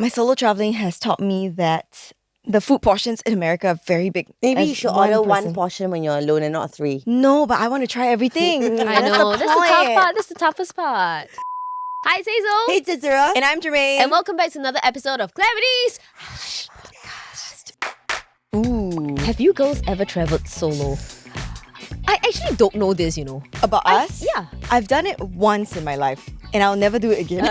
My solo traveling has taught me that the food portions in America are very big. Maybe as you should order one person. portion when you're alone and not 3. No, but I want to try everything. I know. That's the tough point. part. That's the toughest part. Hi, it's Hazel. Hey, it's Azura. And I'm Germaine. And welcome back to another episode of Clarity's. Ooh. Have you girls ever traveled solo? I actually don't know this, you know. About us? Yeah. I've done it once in my life and I'll never do it again.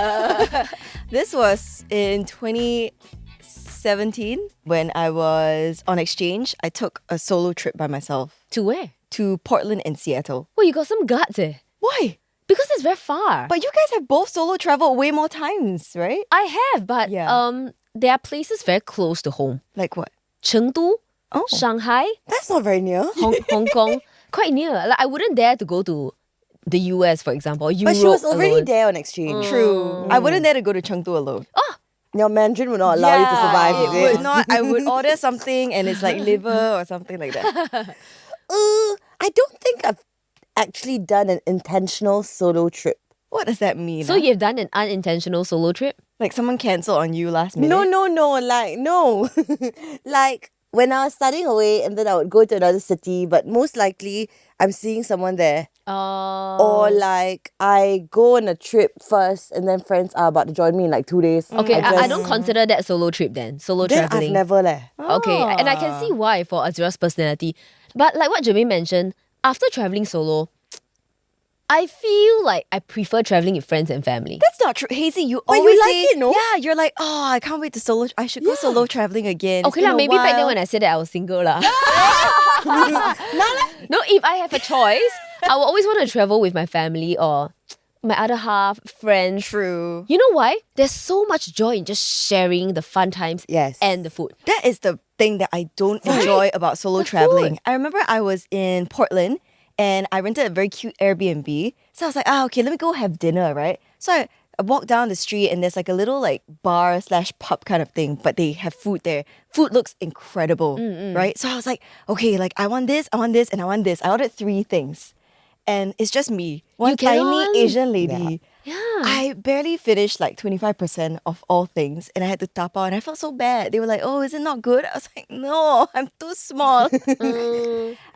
This was in 2017 when I was on exchange. I took a solo trip by myself To where? to Portland and Seattle. Well, you got some guts eh. Why? Because it's very far. But you guys have both solo traveled way more times, right? I have, but Yeah. there are places very close to home. Like what? Chengdu, Oh. Shanghai, That's not very near. Hong Kong. Quite near. Like I wouldn't dare to go to the US, for example, or Europe But she was already alone. there on exchange. True. I wouldn't dare to go to Chengdu alone. Your Mandarin would not allow you to survive, it is would it? not. I would order something and it's like liver or something like that. I don't think I've actually done an intentional solo trip. What does that mean? So you've done an unintentional solo trip? Like someone cancelled on you last minute? No. Like, when I was studying away and then I would go to another city, but most likely I'm seeing someone there. Or like, I go on a trip first and then friends are about to join me in like 2 days. Okay, I just- don't consider that solo trip then. Solo Then traveling. I've never leh. Okay, and I can see why for Azura's personality. But like what Jermaine mentioned, after traveling solo, I feel like I prefer traveling with friends and family. That's not true. Hazy, you But you always like say, it, no? Yeah, you're like, oh, I can't wait to solo. I should go solo traveling again. Okay lah, maybe back then when I said that I was single lah. No, if I have a choice, I will always want to travel with my family or my other half, friends. True. You know why? There's so much joy in just sharing the fun times Yes. and the food. That is the thing that I don't enjoy about solo traveling. I remember I was in Portland and I rented a very cute Airbnb. So I was like, okay, let me go have dinner, right? So I walked down the street and there's like a little like bar / pub kind of thing, but they have food there. Food looks incredible, right? So I was like, okay, like I want this, and I want this. I ordered 3 things. And it's just me, one tiny cannot. Asian lady. Yeah. I barely finished like 25% of all things and I had to tap out and I felt so bad. They were like, oh, is it not good? I was like, no, I'm too small.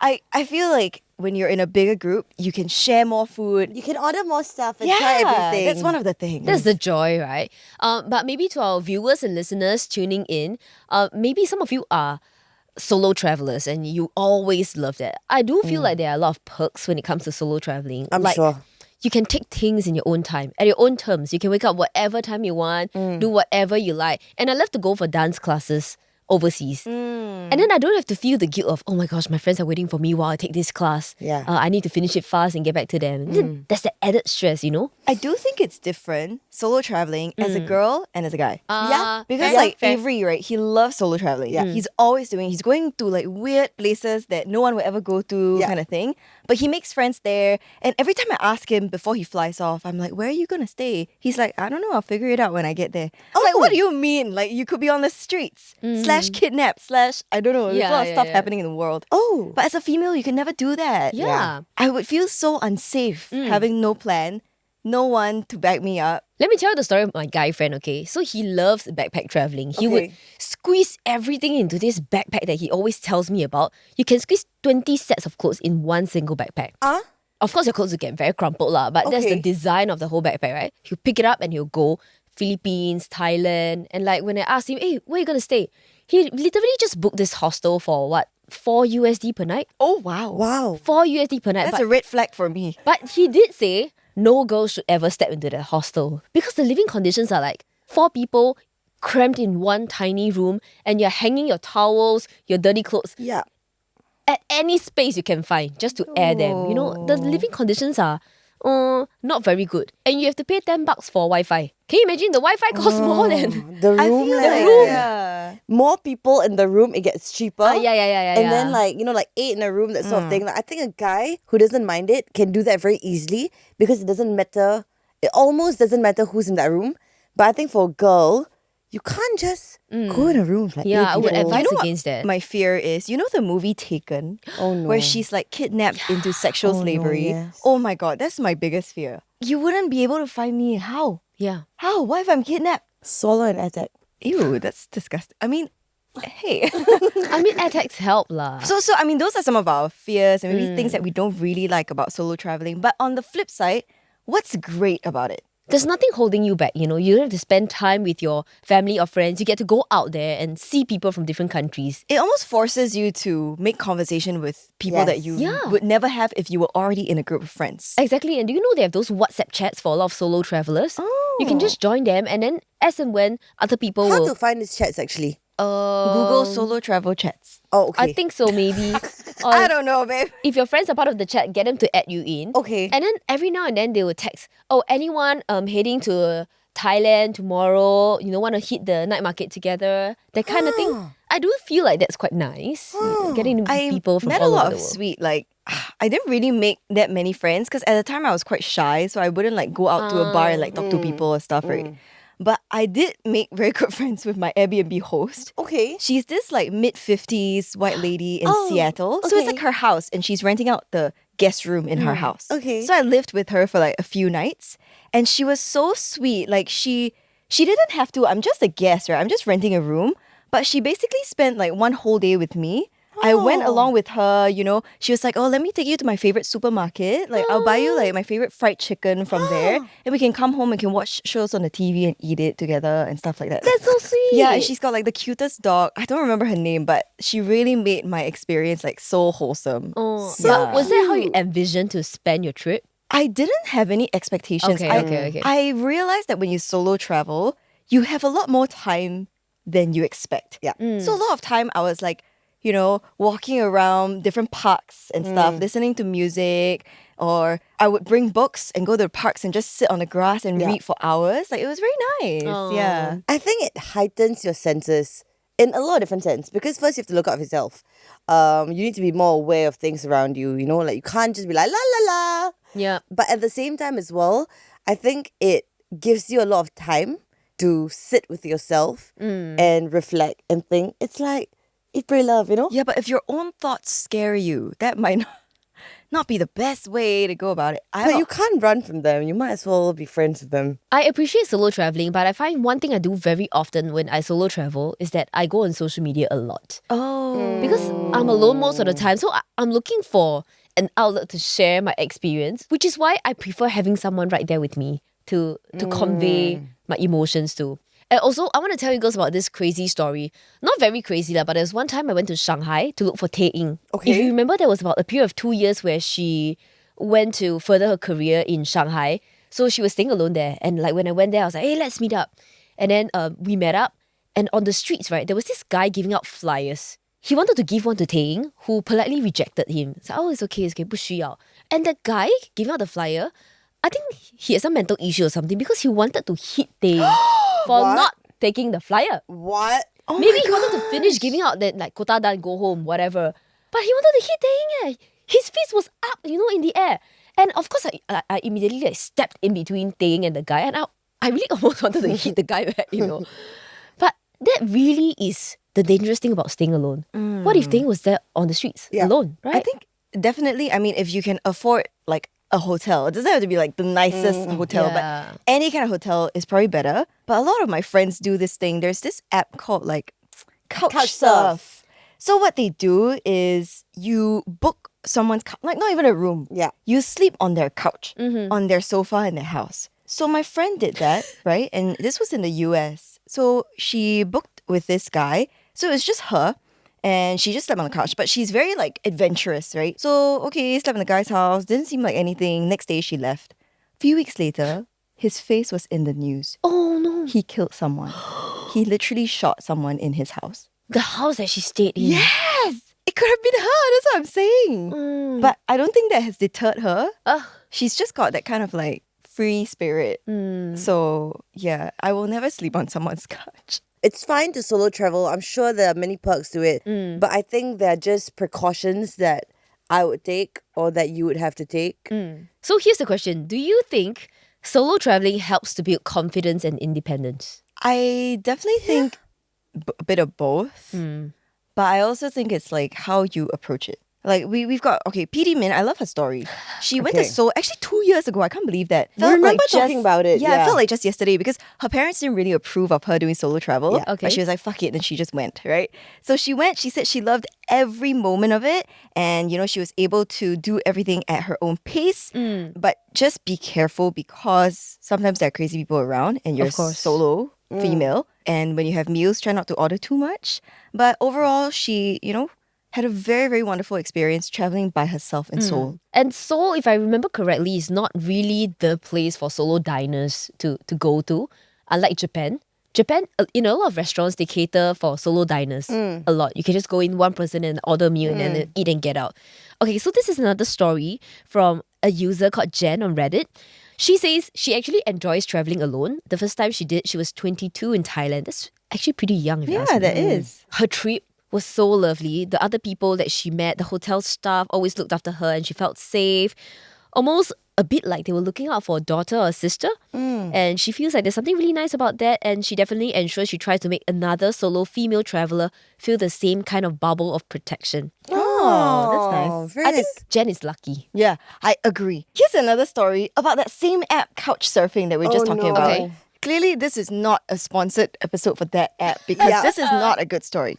I feel like when you're in a bigger group, you can share more food. You can order more stuff and try everything. That's one of the things. That's the joy, right? But maybe to our viewers and listeners tuning in, maybe some of you are solo travelers and you always love that. I do feel like there are a lot of perks when it comes to solo traveling. I'm like, sure. You can take things in your own time, at your own terms. You can wake up whatever time you want, do whatever you like. And I love to go for dance classes overseas. And then I don't have to feel the guilt of, oh my gosh, my friends are waiting for me while I take this class. Yeah. I need to finish it fast and get back to them. That's the added stress, you know? I do think it's different, solo traveling as a girl and as a guy. Yeah, Because fair, like fair. Avery, right, he loves solo traveling. Yeah. He's going to like weird places that no one would ever go to kind of thing. But he makes friends there. And every time I ask him before he flies off, I'm like, where are you going to stay? He's like, I don't know. I'll figure it out when I get there. I'm like, what do you mean? Like you could be on the streets / kidnapped / I don't know. There's a lot of stuff happening in the world. Oh. But as a female, you can never do that. Yeah. I would feel so unsafe having no plan, no one to back me up. Let me tell you the story of my guy friend, okay? So he loves backpack traveling. He would Okay. squeeze everything into this backpack that he always tells me about. You can squeeze 20 sets of clothes in one single backpack. Of course, your clothes will get very crumpled lah, but that's the Okay. design of the whole backpack, right? He'll pick it up and he'll go Philippines, Thailand. And like when I asked him, hey, where are you going to stay? He literally just booked this hostel for what? $4 USD per night? Oh, wow. Wow. $4 USD per night. That's but, a red flag for me. but he did say no girl should ever step into that hostel because the living conditions are like 4 people crammed in one tiny room and you're hanging your towels, your dirty clothes Yeah. at any space you can find just to air them. You know, the living conditions are not very good. And you have to pay $10 for Wi-Fi. Can you imagine the Wi-Fi costs more than... The I room. feel leh. like, yeah. More people in the room, it gets cheaper. yeah. And then like, like 8 in a room, that sort of thing. Like I think a guy who doesn't mind it can do that very easily because it doesn't matter. It almost doesn't matter who's in that room. But I think for a girl, you can't just go in a room with like Yeah, 8 I would people. advise You know what against that. My fear is, you know the movie Taken? Oh no. Where she's like kidnapped into sexual Oh, no, slavery. yes. Oh my god, that's my biggest fear. You wouldn't be able to find me. How? Yeah. How? What if I'm kidnapped? swallow an attack. Ew, that's disgusting. I mean, hey. I mean, air tags help lah. So I mean, those are some of our fears and maybe things that we don't really like about solo traveling. But on the flip side, what's great about it? There's nothing holding you back, you know. You don't have to spend time with your family or friends. You get to go out there and see people from different countries. It almost forces you to make conversation with people that you Yeah. would never have if you were already in a group of friends. Exactly. And do you know they have those WhatsApp chats for a lot of solo travelers? Oh. You can just join them, and then as and when other people How will... to find these chats actually? Google solo travel chats. Oh, okay. I think so, maybe. Or I don't know, babe. if your friends are part of the chat, get them to add you in. Okay. And then every now and then they will text, oh, anyone heading to Thailand tomorrow, you know, want to hit the night market together, that kind of thing. I do feel like that's quite nice. Getting to meet I people from met all a lot over of the world. sweet, like, I didn't really make that many friends because at the time I was quite shy, so I wouldn't like go out to a bar and like talk to people or stuff, right? But I did make very good friends with my Airbnb host. Okay. She's this like mid-50s white lady in Seattle. So it's like okay. her house and she's renting out the guest room in her house. Okay. So I lived with her for like a few nights and she was so sweet. Like she didn't have to. I'm just a guest, right? I'm just renting a room. But she basically spent like one whole day with me. I went along with her, you know. She was like, oh, let me take you to my favorite supermarket. Like, I'll buy you like my favorite fried chicken from there. And we can come home and can watch shows on the TV and eat it together and stuff like that. That's so sweet. Yeah, and she's got like the cutest dog. I don't remember her name, but she really made my experience like so wholesome. Oh, Yeah. so was that how you envisioned to spend your trip? I didn't have any expectations. Okay. I realized that when you solo travel, you have a lot more time than you expect. Yeah. So a lot of time I was like, you know, walking around different parks and stuff, listening to music, or I would bring books and go to the parks and just sit on the grass and read for hours. Like it was very nice. Oh. Yeah. I think it heightens your senses in a lot of different sense because first you have to look out for yourself. You need to be more aware of things around you. You know, like you can't just be like la la la. Yeah. But at the same time as well, I think it gives you a lot of time to sit with yourself and reflect and think. It's like eat, pray, love, you know? Yeah, but if your own thoughts scare you, that might not be the best way to go about it. But you can't run from them. You might as well be friends with them. I appreciate solo traveling, but I find one thing I do very often when I solo travel is that I go on social media a lot. Oh. Because I'm alone most of the time, so I'm looking for an outlet to share my experience, which is why I prefer having someone right there with me to convey my emotions to. And also, I want to tell you girls about this crazy story. Not very crazy, but there was one time I went to Shanghai to look for Tae Ying. Okay. If you remember, there was about a period of 2 years where she went to further her career in Shanghai. So she was staying alone there. And like when I went there, I was like, hey, let's meet up. And then we met up. And on the streets, right, there was this guy giving out flyers. He wanted to give one to Tae Ying, who politely rejected him. So, oh, it's okay, 不需要. And the guy giving out the flyer, I think he had some mental issue or something because he wanted to hit Tae Ying for What? not taking the flyer. What? Oh Maybe my he wanted to finish giving out that like quota done, go home, whatever. But he wanted to hit Tae Ying. His fist was up, you know, in the air. And of course, I immediately like stepped in between Tae Ying and the guy, and I really almost wanted to hit the guy back, you know. But that really is the dangerous thing about staying alone. What if Tae Ying was there on the streets alone, right? I think definitely, I mean, if you can afford like a hotel, it doesn't have to be like the nicest hotel, Yeah. but any kind of hotel is probably better. But a lot of my friends do this thing. There's this app called like Couchsurf. So what they do is you book someone's like not even a room. Yeah. You sleep on their couch, on their sofa in their house. So my friend did that, right? And this was in the US. So she booked with this guy. So it was just her. And she just slept on the couch. But she's very like adventurous, right? So okay, slept in the guy's house. Didn't seem like anything. Next day she left. Few weeks later, his face was in the news. Oh no. He killed someone. He literally shot someone in his house. The house that she stayed in. Yes! It could have been her. That's what I'm saying. But I don't think that has deterred her. Ugh. She's just got that kind of like free spirit. So yeah, I will never sleep on someone's couch. It's fine to solo travel. I'm sure there are many perks to it. But I think there are just precautions that I would take or that you would have to take. So here's the question. Do you think solo traveling helps to build confidence and independence? I definitely think a bit of both. But I also think it's like how you approach it. Like we've got PD Min. I love her story. She went to Okay. Seoul actually 2 years ago. I can't believe that. We remember talking about it, Yeah, yeah. it felt like just yesterday because her parents didn't really approve of her doing solo travel. Yeah. Okay. But she was like, fuck it, and she just went, right? So she went. She said she loved every moment of it, and she was able to do everything at her own pace. But just be careful because sometimes there are crazy people around, and you're Of course. solo female, and when you have meals, try not to order too much. But overall, she had a very, very wonderful experience traveling by herself in Seoul. And Seoul, if I remember correctly, is not really the place for solo diners to go to. Unlike Japan. Japan, a lot of restaurants, they cater for solo diners a lot. You can just go in one person and order a meal and then eat and get out. Okay, so this is another story from a user called Jen on Reddit. She says she actually enjoys traveling alone. The first time she did, she was 22 in Thailand. That's actually pretty young, if you ask Yeah, me. that is. Her trip was so lovely. The other people that she met, the hotel staff always looked after her and she felt safe. Almost a bit like they were looking out for a daughter or a sister. And she feels like there's something really nice about that. And she definitely ensures she tries to make another solo female traveler feel the same kind of bubble of protection. Oh, that's nice. Very I nice. think Jen is lucky. Yeah, I agree. Here's another story about that same app, Couchsurfing, that we're just Oh, talking no. about. Okay. Clearly, this is not a sponsored episode for that app because Yeah. this is not a good story.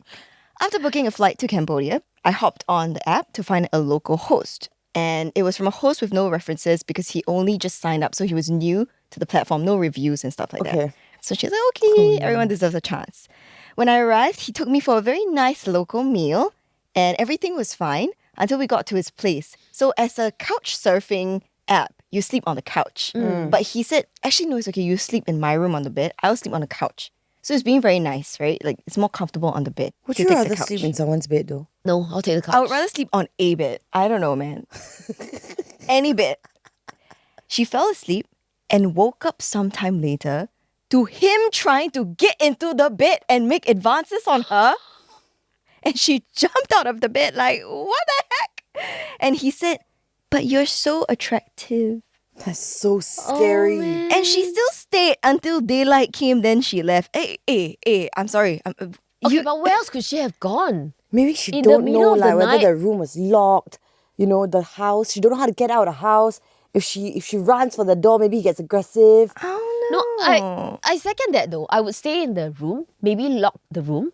After booking a flight to Cambodia, I hopped on the app to find a local host. And it was from a host with no references because he only just signed up. So he was new to the platform, no reviews and stuff like that. Okay. So she's like, okay, everyone deserves a chance. When I arrived, he took me for a very nice local meal and everything was fine until we got to his place. So as a couch surfing app, you sleep on the couch. But he said, actually, no, it's okay. You sleep in my room on the bed. I'll sleep on the couch. So it's being very nice, right? Like it's more comfortable on the bed. Would to you take the rather couch. sleep in someone's bed though? No, I'll take the couch. I would rather sleep on a bed. I don't know, man. Any bed. She fell asleep and woke up sometime later to him trying to get into the bed and make advances on her. And she jumped out of the bed like, what the heck? And he said, but you're so attractive. That's so scary. And she still stayed until daylight came, then she left. Hey, I'm sorry. Okay, but where else could she have gone? Maybe she In the don't middle know of the like whether night. the room was locked. The house. She don't know how to get out of the house. If she runs for the door, maybe he gets aggressive. Oh No, I second that though. I would stay in the room, maybe lock the room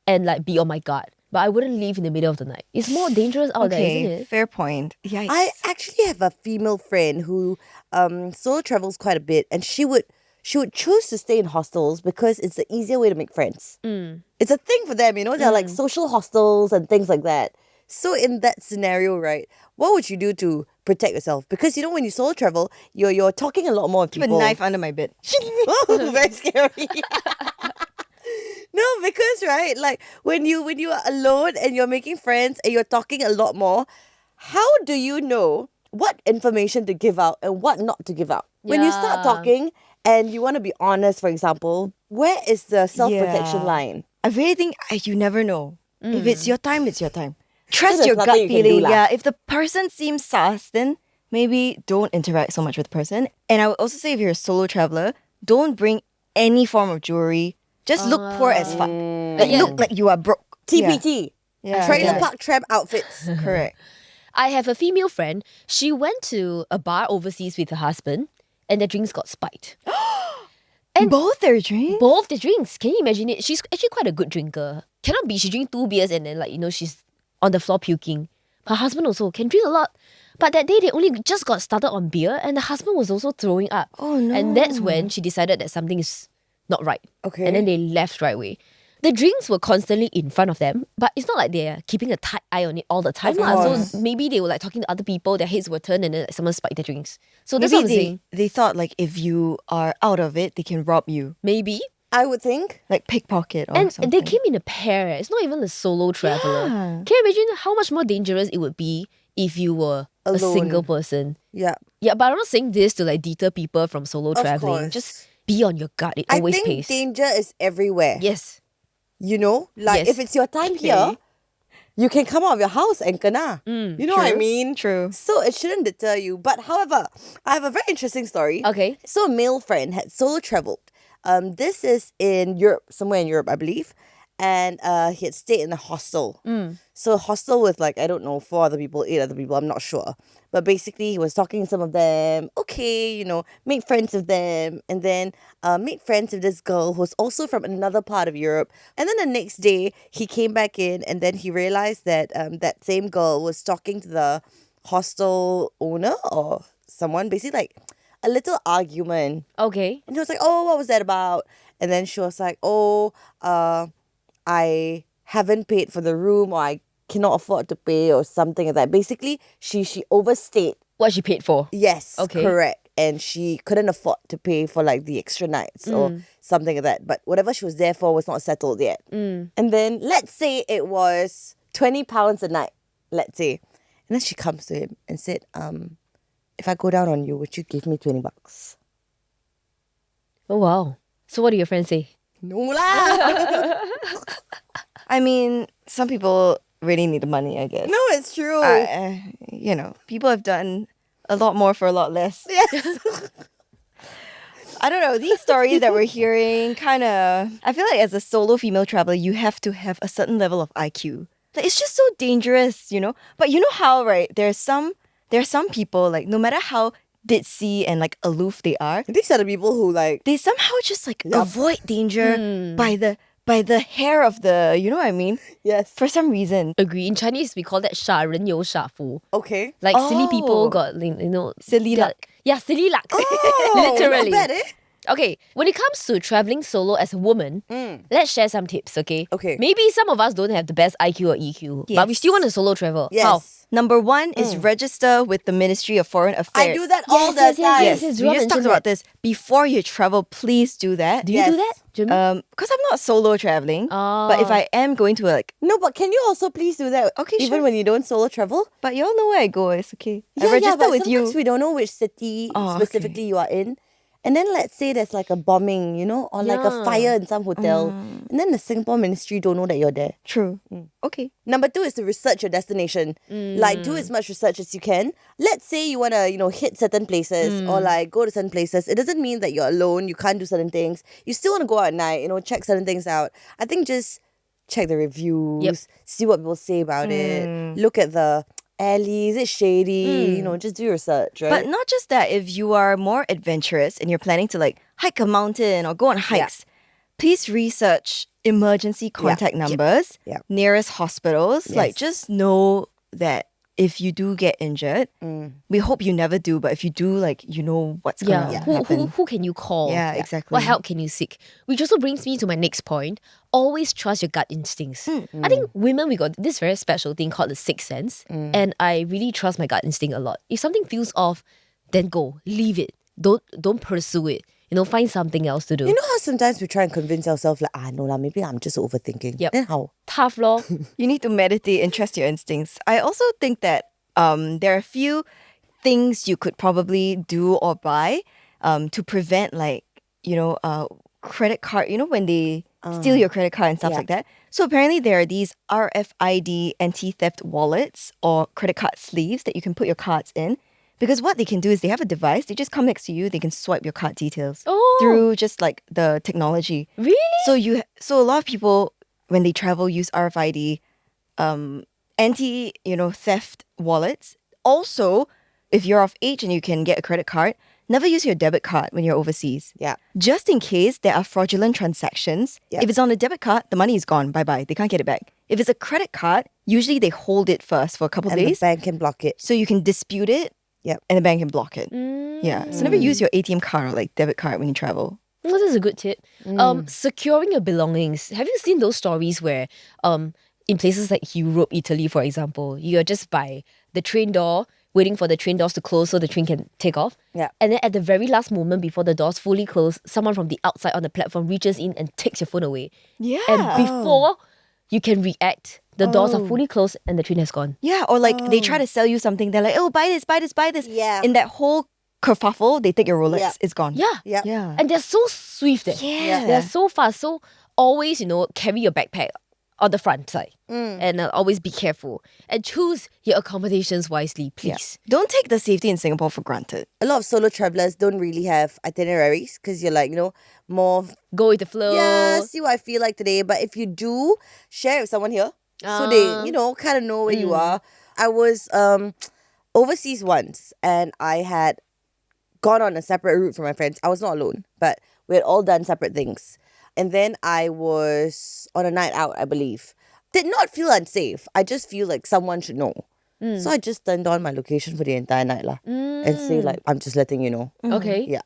and like be on my guard. But I wouldn't leave in the middle of the night. It's more dangerous out there, isn't Okay, it? fair point. Yikes. I actually have a female friend who solo travels quite a bit, and she would choose to stay in hostels because it's the easier way to make friends. It's a thing for them, There are like social hostels and things like that. So in that scenario, right, what would you do to protect yourself? Because when you solo travel, you're talking a lot more with Keep a people. knife under my bed. Oh, very scary. No, because right, like when you are alone and you're making friends and you're talking a lot more, how do you know what information to give out and what not to give out? When you start Yeah. talking and you want to be honest, for example, where is the self-protection Yeah. line? I really think you never know. If it's your time, it's your time. Trust there's your nothing gut you can do feeling. lah. Yeah, if the person seems sus, then maybe don't interact so much with the person. And I would also say if you're a solo traveler, don't bring any form of jewelry. Just look poor as fuck. Like Yeah. look like you are broke. TPT. Yeah. Trailer Yeah. park tramp outfits. Correct. I have a female friend. She went to a bar overseas with her husband and their drinks got spiked. And Both their drinks? both the drinks. Can you imagine it? She's actually quite a good drinker. Cannot be she drink 2 beers and then she's on the floor puking. Her husband also can drink a lot. But that day they only just got started on beer and the husband was also throwing up. Oh, no. And that's when she decided that something is not right. Okay. And then they left right away. The drinks were constantly in front of them, but it's not like they're keeping a tight eye on it all the time. Of lah. course. So maybe they were like talking to other people, their heads were turned and then someone spiked their drinks. So that's what Maybe I'm saying. they thought like if you are out of it, they can rob you. Maybe. I would think. Like pickpocket or And something. they came in a pair. It's not even a solo traveler. Yeah. Can you imagine how much more dangerous it would be if you were a Alone. single person? Yeah. Yeah, but I'm not saying this to deter people from solo Of traveling. course. Just be on your guard. It I always think pays. danger is everywhere. Yes. Like Yes. if it's your time here, you can come out of your house and kena. You know what I True. mean? True. So it shouldn't deter you. But however, I have a very interesting story. Okay. So a male friend had solo traveled. This is in Europe, somewhere in Europe, I believe. and he had stayed in a hostel. So a hostel with like, I don't know, 4 other people, 8 other people, I'm not sure. But basically he was talking to some of them, okay, made friends with them, and then made friends with this girl who's also from another part of Europe. And then the next day he came back in, and then he realized that that same girl was talking to the hostel owner or someone, basically like a little argument. Okay. And he was like, oh, what was that about? And then she was like, oh, I haven't paid for the room, or I cannot afford to pay, or something like that. Basically, she overstayed. What she paid for? Yes, Okay. correct. And she couldn't afford to pay for like the extra nights or something like that. But whatever she was there for was not settled yet. And then let's say it was £20 a night, let's say. And then she comes to him and said, if I go down on you, would you give me $20? Oh, wow. So what do your friends say? No lah. I mean, some people really need the money, I guess. No, it's true. People have done a lot more for a lot less. Yes. I don't know, these stories that we're hearing I feel like as a solo female traveler, you have to have a certain level of IQ. Like, it's just so dangerous, But you know how, right, there are some people, like, no matter how ditzy and like aloof they are, These are the people who like... they somehow just like avoid danger by the hair of the, you know what I mean? Yes. For some reason. Agree. In Chinese, we call that 傻人有傻福. Okay. Like silly people Oh. got, Silly luck. Yeah, silly luck. Oh, Literally. not bad, eh? Okay, when it comes to traveling solo as a woman, let's share some tips, okay? Okay. Maybe some of us don't have the best IQ or EQ, but we Yes. still want to solo travel. Yes. How? Number 1 is register with the Ministry of Foreign Affairs. I do that all the yes, time. yes. We Zura just talked mentioned about that. this. Before you travel, please do that. Do you do that, Jimmy? Because I'm not solo traveling. But if I am going to No, but can you also please do that? Okay, even sure. when you don't solo travel? but you all know where I go, it's okay. I Yeah, register but with you. sometimes we don't know which city Oh, specifically you are in. And then let's say there's like a bombing, or like a Yeah. fire in some hotel. And then the Singapore ministry don't know that you're there. True. Okay. Number 2 is to research your destination. Like, do as much research as you can. Let's say you want to, hit certain places or like go to certain places. It doesn't mean that you're alone. You can't do certain things. You still want to go out at night, check certain things out. I think just check the reviews, see what people say about it, look at the alley, is it shady? Just do your research, right? But not just that, if you are more adventurous and you're planning to like hike a mountain or go on hikes, please research emergency contact numbers, Yeah. nearest hospitals. Like, Yes. just know that if you do get injured, we hope you never do, but if you do, like, you know what's going to happen. Who can you call? Yeah, exactly. What help can you seek? Which also brings me to my next point. Always trust your gut instincts. I think women, we got this very special thing called the sixth sense. And I really trust my gut instinct a lot. If something feels off, then go. Leave it. Don't pursue it. Find something else to do. You know how sometimes we try and convince ourselves like, no lah, maybe I'm just overthinking. Yep. Then how? Tough law. You need to meditate and trust your instincts. I also think that there are a few things you could probably do or buy to prevent credit card, when they steal your credit card and stuff like that. So apparently there are these RFID anti-theft wallets or credit card sleeves that you can put your cards in. Because what they can do is they have a device, they just come next to you, they can swipe your card details through just like the technology. Really? So a lot of people, when they travel, use RFID theft wallets. Also, if you're of age and you can get a credit card, never use your debit card when you're overseas. Yeah. Just in case there are fraudulent transactions. Yep. If it's on a debit card, the money is gone. Bye-bye. They can't get it back. If it's a credit card, usually they hold it first for a couple And days. the bank can block it. So you can dispute it. Yep. And the bank can block it. Yeah. So never use your ATM card or like debit card when you travel. Well, this is a good tip. Securing your belongings. Have you seen those stories where in places like Europe, Italy, for example, you're just by the train door, waiting for the train doors to close so the train can take off. Yeah. And then at the very last moment before the doors fully close, someone from the outside on the platform reaches in and takes your phone away. Yeah. And before you can react, the doors are fully closed and the train has gone. Yeah, or like they try to sell you something. They're like, oh, buy this, buy this, buy this. Yeah. In that whole kerfuffle, they take your Rolex. Yeah. It's gone. Yeah. Yeah. Yeah. And they're so swift. Yeah. They're so fast. So always, carry your backpack on the front side. And always be careful. And choose your accommodations wisely, please. Don't take the safety in Singapore for granted. A lot of solo travelers don't really have itineraries because you're like, more, Go with the flow. yeah, see what I feel like today. But if you do, share it with someone here. So they, kind of know where you are. I was overseas once and I had gone on a separate route from my friends. I was not alone, but we had all done separate things. And then I was on a night out, I believe. Did not feel unsafe. I just feel like someone should know. So I just turned on my location for the entire night and say like, I'm just letting you know. Okay. Yeah.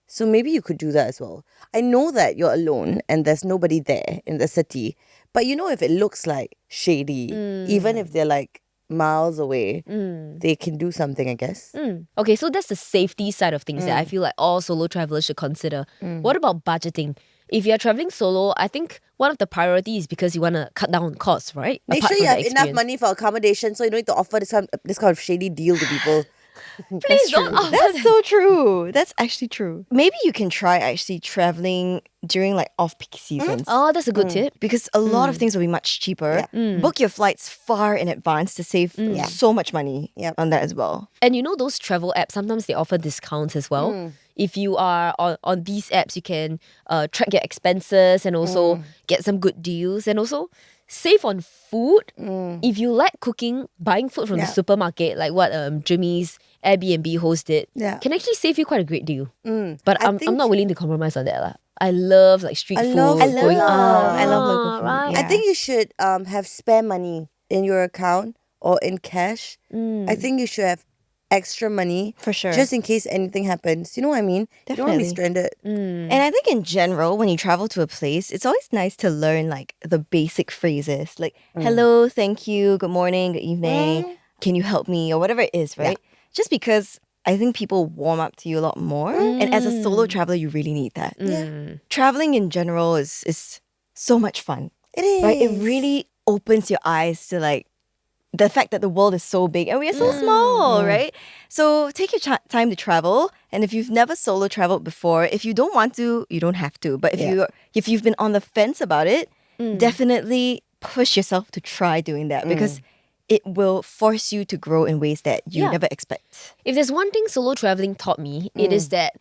So maybe you could do that as well. I know that you're alone and there's nobody there in the city. But if it looks like shady, even if they're like miles away, they can do something, I guess. Okay, so that's the safety side of things that I feel like all solo travelers should consider. What about budgeting? If you're traveling solo, I think one of the priorities is because you want to cut down on costs, right? Make Apart sure from you have the enough experience. money for accommodation so you don't need to offer this kind of shady deal to people. Please don't offer That's so true. That's actually true. Maybe you can try actually traveling during like off-peak seasons. Oh, that's a good tip. Because a lot of things will be much cheaper. Book your flights far in advance to save so much money on that as well. And those travel apps, sometimes they offer discounts as well. If you are on these apps, you can track your expenses and also get some good deals and also save on food. If you like cooking, buying food from the supermarket, like what Jimmy's Airbnb host did, can actually save you quite a great deal. But I'm not willing to compromise on that. Lah. I love like street food. Going out. I love local food. Right. Yeah. I think you should have spare money in your account or in cash. I think you should have extra money. For sure. Just in case anything happens. You know what I mean? You don't want to be stranded. And I think in general, when you travel to a place, it's always nice to learn like the basic phrases like hello, thank you, good morning, good evening, can you help me, or whatever it is, right? Just because I think people warm up to you a lot more. And as a solo traveler, you really need that. Traveling in general is so much fun. It is. Right? It really opens your eyes to like the fact that the world is so big and we are so small, right? So take your time to travel. And if you've never solo traveled before, if you don't want to, you don't have to. But if you've been on the fence about it, definitely push yourself to try doing that because it will force you to grow in ways that you never expect. If there's one thing solo traveling taught me, it is that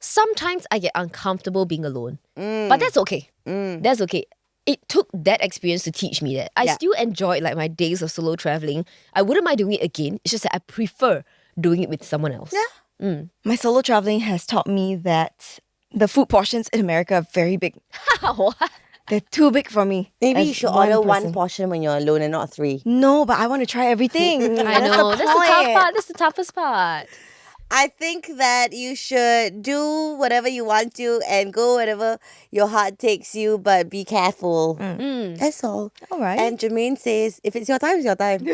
sometimes I get uncomfortable being alone. But that's okay. That's okay. It took that experience to teach me that. I still enjoyed like my days of solo traveling. I wouldn't mind doing it again. It's just that I prefer doing it with someone else. My solo traveling has taught me that the food portions in America are very big. What? They're too big for me. Maybe as you should order one person. portion when you're alone and not 3. No, but I want to try everything. I know. That's the tough part. That's the toughest part. I think that you should do whatever you want to and go wherever your heart takes you, but be careful. That's all. All right. And Germaine says, if it's your time, it's your time.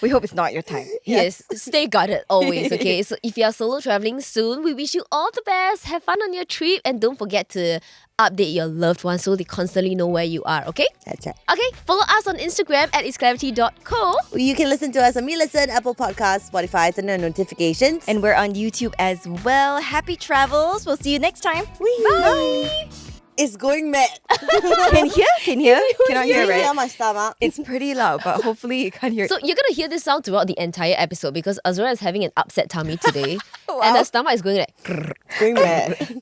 We hope it's not your time. Yes, stay guarded always, okay? So if you're solo traveling soon, we wish you all the best. Have fun on your trip and don't forget to update your loved ones so they constantly know where you are, okay? That's right. Okay, follow us on Instagram at itsclarity.co. You can listen to us on MeListen, Apple Podcasts, Spotify, and notifications. And we're on YouTube as well. Happy travels. We'll see you next time. Bye. It's going mad. Can hear? Cannot hear, Hear right? my stomach. It's pretty loud, but hopefully you can't hear. So you're going to hear this sound throughout the entire episode because Azura is having an upset tummy today and her stomach is going like... Going mad.